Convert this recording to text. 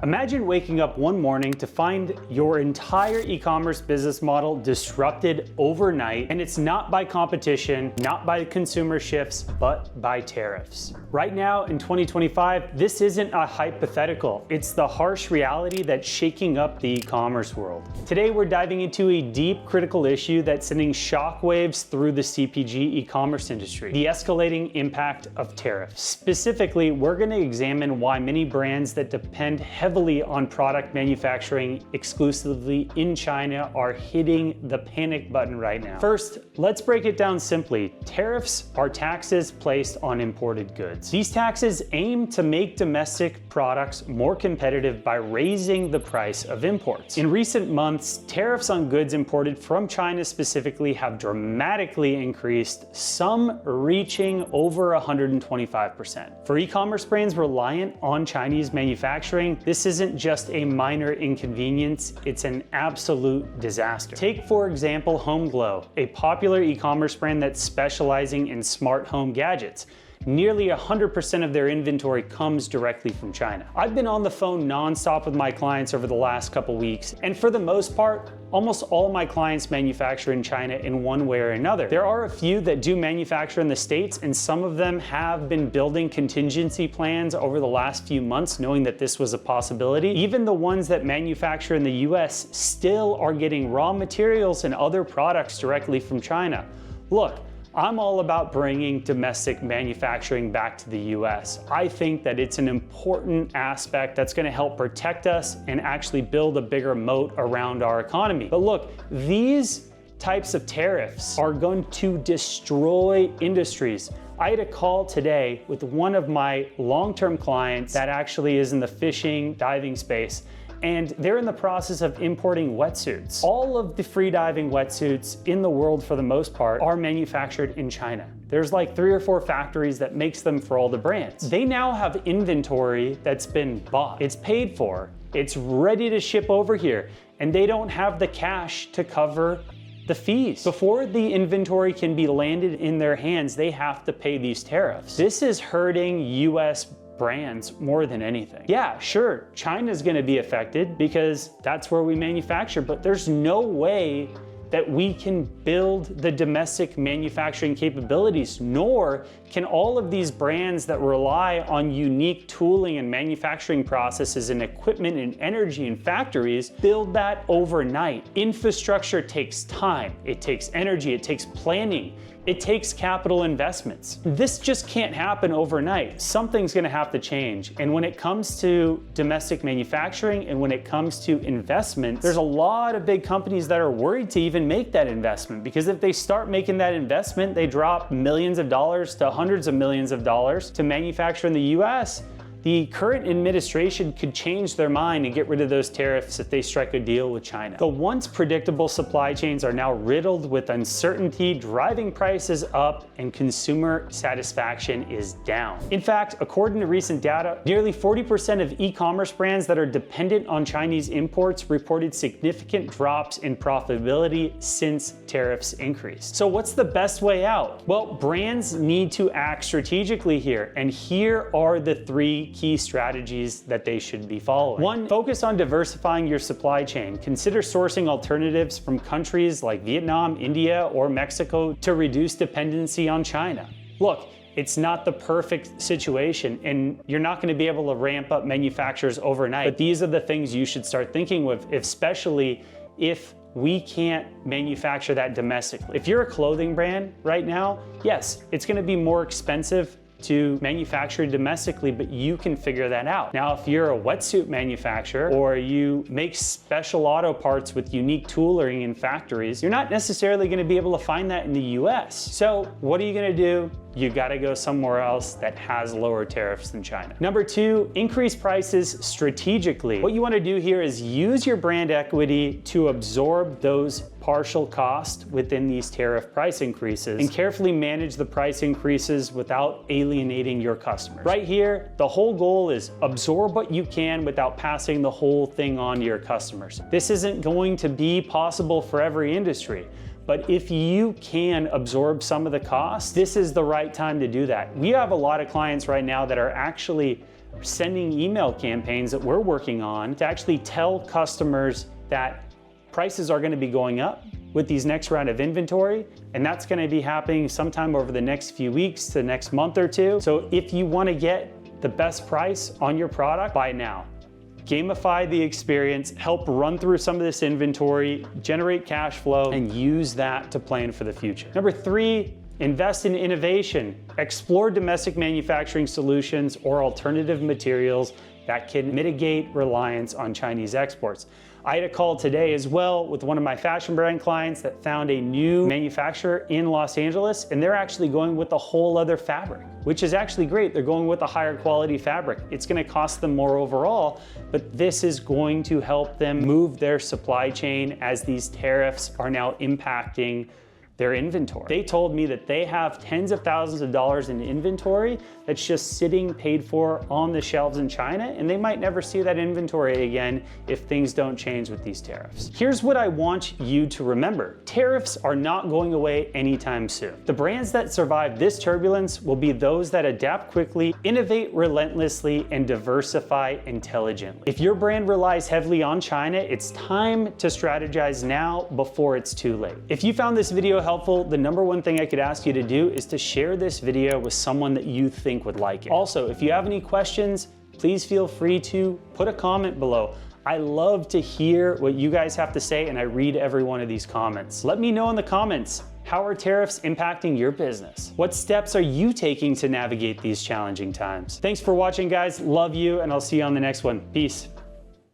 Imagine waking up one morning to find your entire e-commerce business model disrupted overnight, and it's not by competition, not by consumer shifts, but by tariffs. Right now in 2025, this isn't a hypothetical. It's the harsh reality that's shaking up the e-commerce world. Today, we're diving into a deep, critical issue that's sending shockwaves through the CPG e-commerce industry: the escalating impact of tariffs. Specifically, we're going to examine why many brands that depend heavily on product manufacturing exclusively in China are hitting the panic button right now. First, let's break it down simply. Tariffs are taxes placed on imported goods. These taxes aim to make domestic products more competitive by raising the price of imports. In recent months, tariffs on goods imported from China specifically have dramatically increased, some reaching over 125%. For e-commerce brands reliant on Chinese manufacturing, this isn't just a minor inconvenience, it's an absolute disaster. Take, for example, HomeGlow, a popular e-commerce brand that's specializing in smart home gadgets. Nearly 100% of their inventory comes directly from China. I've been on the phone nonstop with my clients over the last couple weeks, and for the most part, almost all my clients manufacture in China in one way or another. There are a few that do manufacture in the States, and some of them have been building contingency plans over the last few months, knowing that this was a possibility. Even the ones that manufacture in the US still are getting raw materials and other products directly from China. Look, I'm all about bringing domestic manufacturing back to the US. I think that it's an important aspect that's going to help protect us and actually build a bigger moat around our economy. But look, these types of tariffs are going to destroy industries. I had a call today with one of my long-term clients that actually is in the fishing, diving space, and they're in the process of importing wetsuits. All of the freediving wetsuits in the world, for the most part, are manufactured in China. There's like 3 or 4 factories that makes them for all the brands. They now have inventory that's been bought. It's paid for. It's ready to ship over here, and they don't have the cash to cover the fees. Before the inventory can be landed in their hands, they have to pay these tariffs. This is hurting US brands more than anything. Yeah, sure, China's gonna be affected because that's where we manufacture, but there's no way that we can build the domestic manufacturing capabilities, nor can all of these brands that rely on unique tooling and manufacturing processes and equipment and energy and factories build that overnight. Infrastructure takes time, it takes energy, it takes planning, it takes capital investments. This just can't happen overnight. Something's gonna have to change. And when it comes to domestic manufacturing and when it comes to investment, there's a lot of big companies that are worried to even make that investment, because if they start making that investment, they drop millions of dollars to hundreds of millions of dollars to manufacture in the US. The current administration could change their mind and get rid of those tariffs if they strike a deal with China. The once predictable supply chains are now riddled with uncertainty, driving prices up, and consumer satisfaction is down. In fact, according to recent data, nearly 40% of e-commerce brands that are dependent on Chinese imports reported significant drops in profitability since tariffs increased. So what's the best way out? Well, brands need to act strategically here, and here are the 3 key strategies that they should be following. 1, focus on diversifying your supply chain. Consider sourcing alternatives from countries like Vietnam, India, or Mexico to reduce dependency on China. Look, it's not the perfect situation, and you're not going to be able to ramp up manufacturers overnight, but these are the things you should start thinking with, especially if we can't manufacture that domestically. If you're a clothing brand right now, yes, it's going to be more expensive to manufacture domestically, but you can figure that out. Now, if you're a wetsuit manufacturer or you make special auto parts with unique tooling in factories, you're not necessarily going to be able to find that in the US. So what are you going to do? You got to go somewhere else that has lower tariffs than China. Number 2, increase prices strategically. What you want to do here is use your brand equity to absorb those partial costs within these tariff price increases and carefully manage the price increases without alienating your customers. Right here, the whole goal is absorb what you can without passing the whole thing on to your customers. This isn't going to be possible for every industry, but if you can absorb some of the costs, this is the right time to do that. We have a lot of clients right now that are actually sending email campaigns that we're working on to actually tell customers that prices are going to be going up with these next round of inventory, and that's going to be happening sometime over the next few weeks to the next month or two. So if you want to get the best price on your product, buy now. Gamify the experience, help run through some of this inventory, generate cash flow, and use that to plan for the future. Number 3, invest in innovation. Explore domestic manufacturing solutions or alternative materials that can mitigate reliance on Chinese exports. I had a call today as well with one of my fashion brand clients that found a new manufacturer in Los Angeles, and they're actually going with a whole other fabric, which is actually great. They're going with a higher quality fabric. It's gonna cost them more overall, but this is going to help them move their supply chain as these tariffs are now impacting their inventory. They told me that they have tens of thousands of dollars in inventory that's just sitting paid for on the shelves in China, and they might never see that inventory again if things don't change with these tariffs. Here's what I want you to remember. Tariffs are not going away anytime soon. The brands that survive this turbulence will be those that adapt quickly, innovate relentlessly, and diversify intelligently. If your brand relies heavily on China, it's time to strategize now before it's too late. If you found this video helpful, the number one thing I could ask you to do is to share this video with someone that you think would like it. Also, if you have any questions, please feel free to put a comment below. I love to hear what you guys have to say, and I read every one of these comments. Let me know in the comments, how are tariffs impacting your business? What steps are you taking to navigate these challenging times? Thanks for watching, guys. Love you, and I'll see you on the next one. Peace.